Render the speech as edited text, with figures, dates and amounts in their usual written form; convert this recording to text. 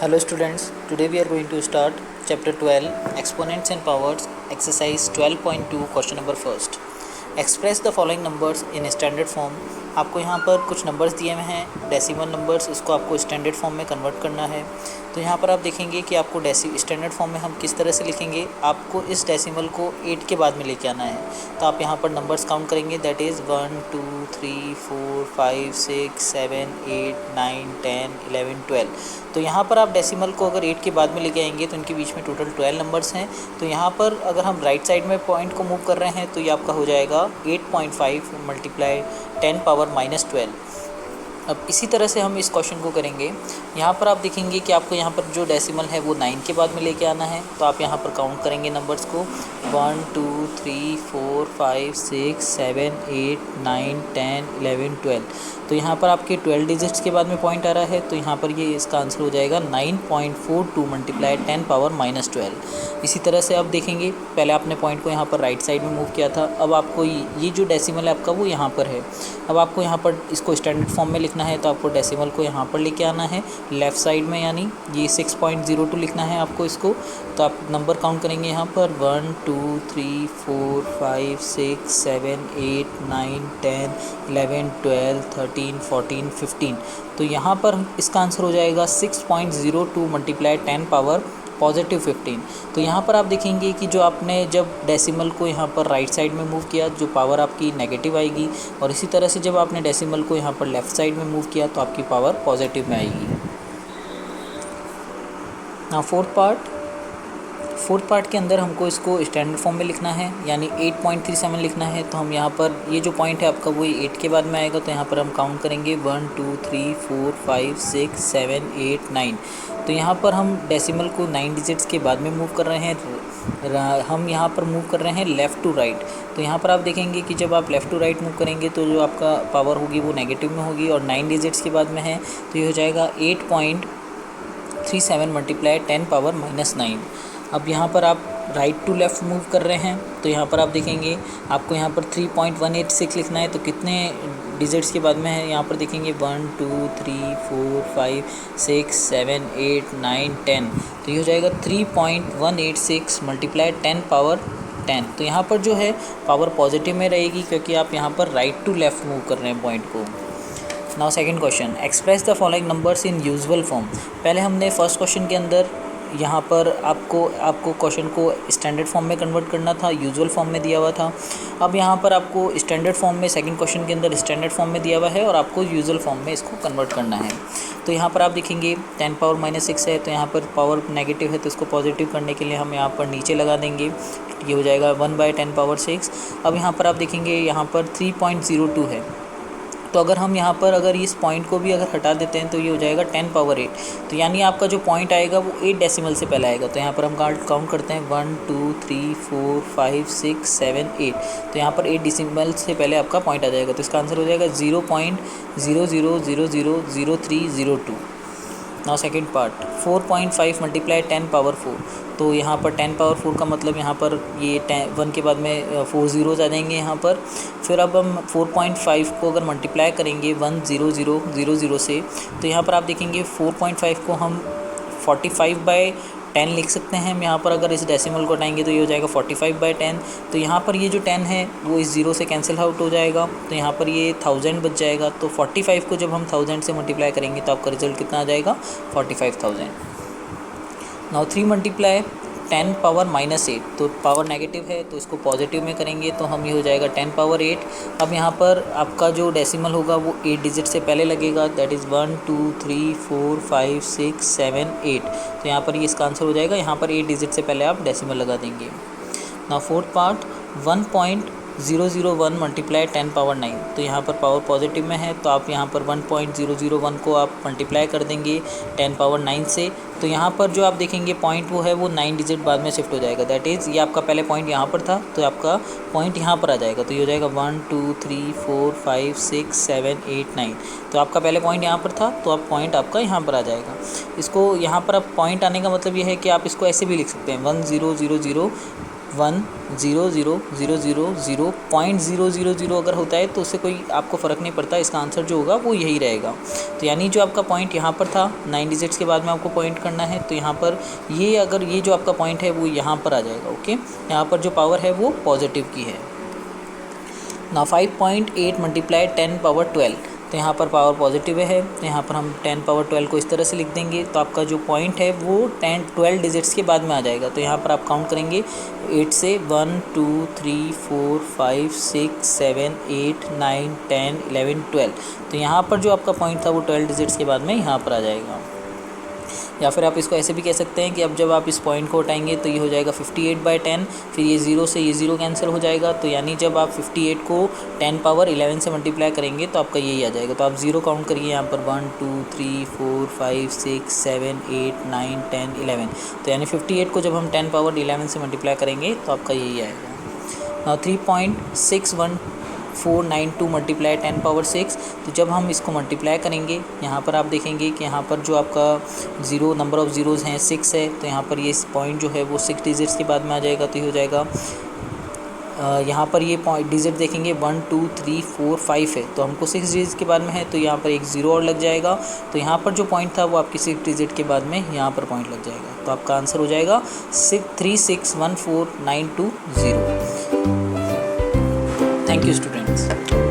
Hello students, today we are going to start chapter 12 Exponents and Powers exercise 12.2 question number first. Express the following numbers in standard form. आपको यहाँ पर कुछ numbers दिए हुए हैं decimal numbers, इसको आपको स्टैंडर्ड फॉर्म में कन्वर्ट करना है। तो यहाँ पर आप देखेंगे कि आपको स्टैंडर्ड फॉर्म में हम किस तरह से लिखेंगे। आपको इस डेसिमल को 8 के बाद में लेके आना है। तो आप यहाँ पर नंबर्स काउंट करेंगे, दैट इज़ 1 2 3 4 5 6 7 8 9 10 11 12। तो यहाँ पर आप डेसिमल को अगर 8 के बाद में लेके आएंगे तो इनके बीच में टोटल 12 नंबर्स हैं। तो यहाँ पर अगर हम राइट साइड में पॉइंट को मूव कर रहे हैं तो ये आपका हो जाएगा 8.5 मल्टीप्लाई 10 पावर -12। अब इसी तरह से हम इस क्वेश्चन को करेंगे। यहाँ पर आप देखेंगे कि आपको यहाँ पर जो डेसिमल है वो 9 के बाद में लेके आना है। तो आप यहाँ पर काउंट करेंगे नंबर्स को 1 2 3 4 5 6 7 8 9 10 11 12। तो यहाँ पर आपके 12 डिजिट्स के बाद में पॉइंट आ रहा है। तो यहाँ पर ये इसका आंसर हो जाएगा 9.42 मल्टीप्लाई 10 पावर -12। इसी तरह से आप देखेंगे, पहले आपने पॉइंट को यहाँ पर राइट साइड में मूव किया था। अब आपको ये जो डेसिमल है आपका वो यहाँ पर है। अब आपको यहाँ पर इसको स्टैंडर्ड फॉर्म में लिखना है। तो आपको डेसिमल को यहाँ पर लेके आना है लेफ़्ट साइड में, यानी ये 6.02 लिखना है आपको इसको। तो आप नंबर काउंट करेंगे यहाँ पर 1 2 3 4 5 6 7 8 9 10 11 12 13 14 15। तो यहाँ पर इसका आंसर हो जाएगा 6.02 मल्टीप्लाई 10 पावर +15। तो यहाँ पर आप देखेंगे कि जो आपने जब डेसिमल को यहाँ पर राइट साइड में मूव किया जो पावर आपकी नेगेटिव आएगी, और इसी तरह से जब आपने डेसिमल को यहाँ पर लेफ़्ट साइड में मूव किया तो आपकी पावर पॉजिटिव में आएगी। ना फोर्थ पार्ट के अंदर हमको इसको स्टैंडर्ड फॉर्म में लिखना है, यानी 8.37 लिखना है। तो हम यहाँ पर ये जो पॉइंट है आपका वही 8 के बाद में आएगा। तो यहाँ पर हम काउंट करेंगे 1 2 3 4 5 6 7 8 9। तो यहाँ पर हम डेसिमल को 9 डिजिट्स के बाद में मूव कर रहे हैं। हम यहाँ पर मूव कर रहे हैं लेफ़्ट टू राइट। तो यहाँ पर आप देखेंगे कि जब आप लेफ़्ट टू राइट मूव करेंगे तो जो आपका पावर होगी वो नेगेटिव में होगी, और 9 डिजिट्स के बाद में है तो ये हो जाएगा 8.37 मल्टीप्लाई 10 पावर -9। अब यहाँ पर आप राइट टू लेफ़्ट मूव कर रहे हैं। तो यहाँ पर आप देखेंगे आपको यहाँ पर 3.186 लिखना है। तो कितने डिजिट्स के बाद में है, यहाँ पर देखेंगे 1 2 3 4 5 6 7 8 9 10। तो ये हो जाएगा 3.186 मल्टीप्लाई 10 पावर 10। तो यहाँ पर जो है पावर पॉजिटिव में रहेगी क्योंकि आप यहाँ पर राइट टू लेफ़्ट मूव कर रहे हैं पॉइंट को। Now second question, express the following numbers in usual form. पहले हमने फर्स्ट क्वेश्चन के अंदर यहाँ पर आपको क्वेश्चन को स्टैंडर्ड फॉर्म में कन्वर्ट करना था, यूजुअल फॉर्म में दिया हुआ था। अब यहाँ पर आपको स्टैंडर्ड फॉर्म में सेकंड क्वेश्चन के अंदर स्टैंडर्ड फॉर्म में दिया हुआ है और आपको यूजुअल फॉर्म में इसको कन्वर्ट करना है। तो यहाँ पर आप देखेंगे 10 पावर -6 है। तो यहाँ पर पावर नेगेटिव है तो इसको पॉजिटिव करने के लिए हम यहाँ पर नीचे लगा देंगे। ये हो जाएगा 1/10 पावर 6। अब यहाँ पर आप देखेंगे यहाँ पर 3.02 है। तो अगर हम यहाँ पर अगर इस पॉइंट को भी अगर हटा देते हैं तो ये हो जाएगा 10 पावर 8। तो यानी आपका जो पॉइंट आएगा वो 8 डेसिमल से पहले आएगा। तो यहाँ पर हम काउंट करते हैं 1 2 3 4 5 6 7 8। तो यहाँ पर 8 डेसिमल से पहले आपका पॉइंट आ जाएगा। तो इसका आंसर हो जाएगा 0.00000302। Now second part, 4.5 multiply 10 power 4। तो यहाँ पर 10 पावर 4 का मतलब यहाँ पर ये 1 के बाद में 4 ज़ीरोज़ आ जाएंगे यहाँ पर। फिर अब हम 4.5 को अगर मल्टीप्लाई करेंगे 10000 से, तो यहाँ पर आप देखेंगे 4.5 को हम 45/10 लिख सकते हैं। हम यहाँ पर अगर इस डेसिमल को हटाएंगे तो ये हो जाएगा 45/10। तो यहाँ पर ये जो 10 है वो इस 0 से कैंसिल आउट हो जाएगा। तो यहाँ पर ये 1000 बच जाएगा। तो 45 को जब हम 1000 से मल्टीप्लाई करेंगे तो आपका रिजल्ट कितना आ जाएगा, 45,000। Now 3 multiply 10 power -8। तो पावर नेगेटिव है तो इसको पॉजिटिव में करेंगे तो हम ये हो जाएगा 10 पावर 8। अब यहाँ पर आपका जो डेसिमल होगा वो 8 डिजिट से पहले लगेगा, दैट इज़ 1 2 3 4 5 6 7 8। तो यहाँ पर ये इसका आंसर हो जाएगा। यहाँ पर 8 डिजिट से पहले आप डेसिमल लगा देंगे। Now fourth part, 1.001 multiply 10 power 9। तो यहाँ पर पावर पॉजिटिव में है तो आप यहाँ पर 1.001 को आप मल्टीप्लाई कर देंगे 10 पावर 9 से। तो यहाँ पर जो आप देखेंगे पॉइंट वो है वो 9 डिजिट बाद में शिफ्ट हो जाएगा, दैट इज़ ये आपका पहले पॉइंट यहाँ पर था तो आपका पॉइंट यहाँ पर आ जाएगा। तो ये हो जाएगा 1 2 3 4 5 6 7 8 9। तो आपका पहले पॉइंट यहाँ पर था तो अब पॉइंट आपका यहाँ पर आ जाएगा। इसको यहाँ पर अब पॉइंट आने का मतलब ये है कि आप इसको ऐसे भी लिख सकते हैं 1000 1,0,0,0,0.000 अगर होता है तो उससे कोई आपको फ़र्क नहीं पड़ता, इसका आंसर जो होगा वो यही रहेगा। तो यानी जो आपका पॉइंट यहाँ पर था 9 डिजिट्स के बाद में आपको पॉइंट करना है, तो यहाँ पर ये अगर ये जो आपका पॉइंट है वो यहाँ पर आ जाएगा। ओके, यहाँ पर जो पावर है वो पॉजिटिव की है। ना 5.8 मल्टीप्लाई 10 पावर 12, तो यहाँ पर पावर पॉजिटिव है, तो यहाँ पर हम 10 पावर 12 को इस तरह से लिख देंगे। तो आपका जो पॉइंट है वो 12 डिजिट्स के बाद में आ जाएगा। तो यहाँ पर आप काउंट करेंगे 8 से 1 2 3 4 5 6 7 8 9 10 11 12। तो यहाँ पर जो आपका पॉइंट था वो 12 डिजिट्स के बाद में यहाँ पर आ जाएगा। या फिर आप इसको ऐसे भी कह सकते हैं कि अब जब आप इस पॉइंट को हटाएंगे तो ये हो जाएगा 58/10, फिर ये 0 से ये 0 कैंसिल हो जाएगा। तो यानी जब आप 58 को 10 पावर 11 से मल्टीप्लाई करेंगे तो आपका यही आ जाएगा। तो आप 0 काउंट करिए यहाँ पर 1 2 3 4 5 6 7 8 9 10 11। तो यानी 58 को जब हम 10 पावर 11 से मल्टीप्लाई करेंगे तो आपका यही आएगा। 3.61492 मल्टीप्लाई 10 पावर 6, तो जब हम इसको मल्टीप्लाई करेंगे यहाँ पर आप देखेंगे कि यहाँ पर जो आपका ज़ीरो नंबर ऑफ़ ज़ीरोज़ हैं 6 है, तो यहाँ पर ये पॉइंट जो है वो 6 डिजिट्स के बाद में आ जाएगा। तो ये हो जाएगा यहाँ पर ये पॉइंट डिजिट देखेंगे 1 2 3 4 5 है, तो हमको 6 डिजिट के बाद में है, तो यहाँ पर एक 0 और लग जाएगा। तो यहाँ पर जो पॉइंट था वो आपकी 6 डिजिट के बाद में यहाँ पर पॉइंट लग जाएगा। तो आपका आंसर हो जाएगा 3614920। Thank you students.